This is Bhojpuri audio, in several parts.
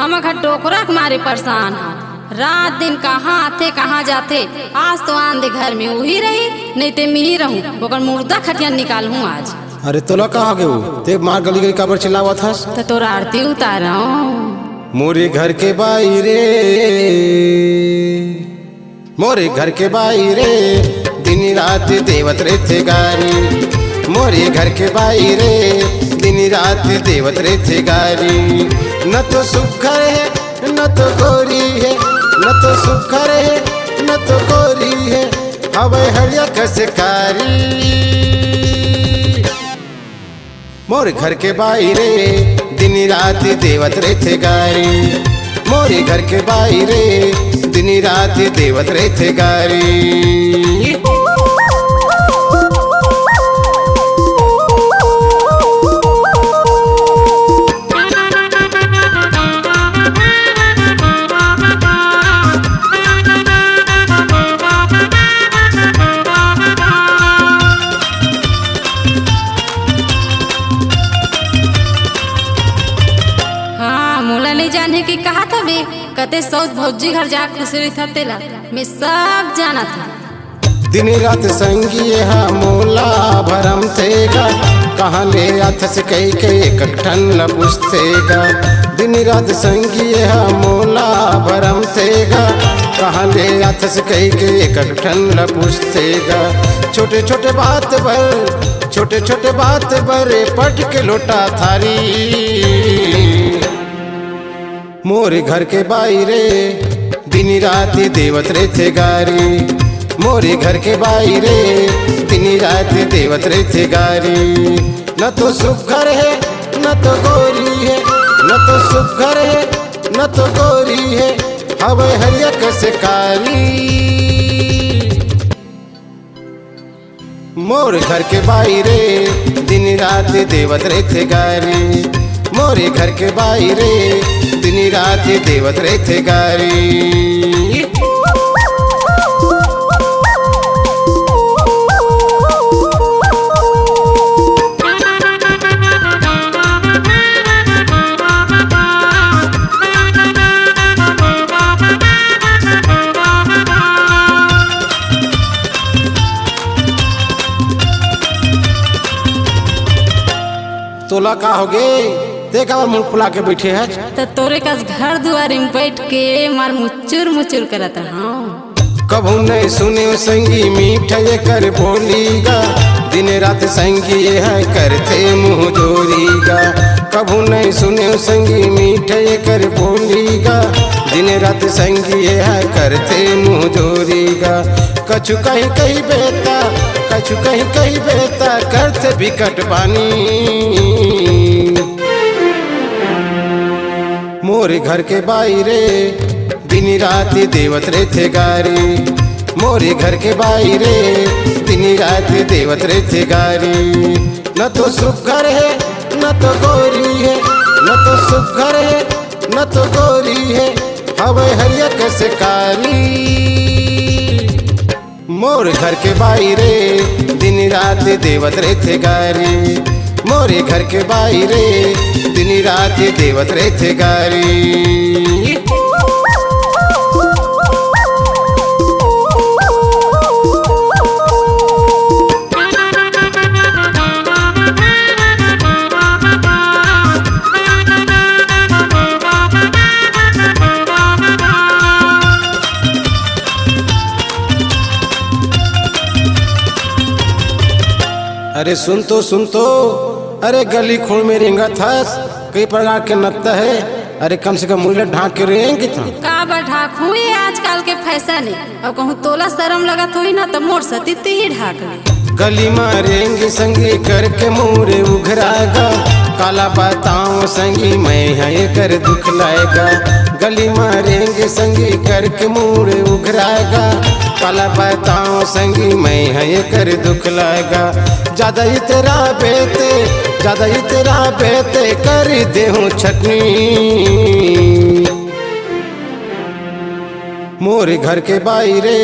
हम घर टोकरा के मारे परेशान हैं। रात दिन कहाँ आते कहाँ जाते। आज तो आंधे घर में वही रही, नहीं ते मैं ही रहूं। ओकर मुर्दा खटिया निकाल हूँ आज। अरे तोला कहाँ गए ते मार गली गली काबर चिल्लावा था? तो तोरा आरती उतारा मोरे घर के बाहरे, मोरे घर के बाहरे दिन रात देवत रहते गारी। मोरे घर के बाहरे दिन रात देवत रहते गारी। न तो सुखर है न तो गोरी है, न तो सुखर है न तो गोरी है, हवे हरिया कसकारी। मोरे घर के बाहरे दिन रात देवत रहते गारी। मोरे घर के बाहरे दिन रात देवत रहते गारी। जाने की कहा था वे कते सौद भौजी घर जा खुसरी था तेला मैं सब जाना था। दिन रात संगी हा मोला भरम थेगा, कहाँ ले आथस कई कई कठन ल पूछतेगा। दिन रात संगी हा मोला भरम थेगा, कहाँ ले आथस कई कई कठन ल पूछतेगा। छोटे छोटे बात पर छोटे छोटे बात पर पट के लोटा थारी। मोरे घर के बाहरे दिन रात देवत रहते गारी। मोरे घर के बाहरे दिन रात देवत रहते गारी। न तो सुखर है न तो गोरी है, न तो सुखर है न तो गोरी है, हवे हरिया कसकारी। मोरे घर के बाहरे दिन रात देवत रहते गारी। मोरे घर के बाहरे दिन रात देवत रहते गारी। तोला का हो गे देखा मुँह फुला के बैठे है। तो तोरे का घर दुआरे में बैठ के मार मुचुर मुचुर करता हाँ। कभू नहीं सुने संगी मीठा ये कर बोलीगा, दिन रात संगी है करते मुँह जोरीगा। कभू नहीं सुने संगी मीठा ये कर बोलीगा, दिन रात संगी है करते मुँह जोरीगा। कछु कहीं कहीं बेटा कछु कहीं कहीं बेटा करते बिकट बानी। मोरे घर के बाहरे दिन रात देवत रहते गारी। मोरे घर के बाहरे दिन रात देवत रहते गारी। न तो सुखर है न तो गोरी है, न तो सुखर है न तो गोरी है, हवे हरिया कसकारी। मोरे घर के बाहरे दिन रात देवत रहते गारी। मोरे घर के बाहरे दिन रात देवत रहते गारी। अरे सुन तो अरे गली खोल में रेंगा था कई प्रकार के नत्ता है। अरे कम से कम मुँह ढाक के रहेंगे का ढाक हुई आजकल के फैशन है। और कहूँ तोला शर्म लगत हुई ना तो मोर सती ही ढाक ले। गली मारेंगे संगी करके मुँह उघराएगा, काला बताऊं संगी मैं है कर दुख लाएगा। गली मारेंगे संगी करके मुँह उघराएगा, काला बताऊं संगी मैं है कर दुख लाएगा। ज्यादा ही तेरा बेते कर दे हूँ छटनी। मोरे घर के बाहरे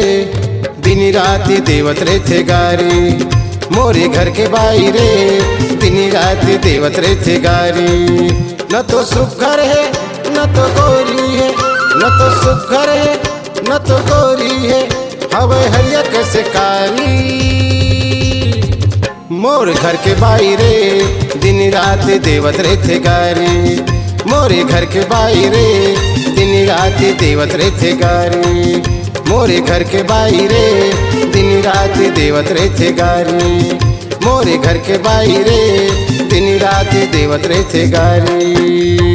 दिन रात देवत रहते गारी। मोरे घर के बाहरे दिन रात देवत रहते गारी। न तो सुखर है न न तो गोरी है न तो सुघर है न तो गोरी है हवे हरिया कैसे कारी। मोर घर के बाहरे दिन रात देवत रहते गारी, मोरे घर के बाहरे दिन रात देवत रहते गारी, मोरे घर के बाहरे दिन रात देवत रहते गारी, मोरे घर के बाहरे दिन रात देवत रहते गारी।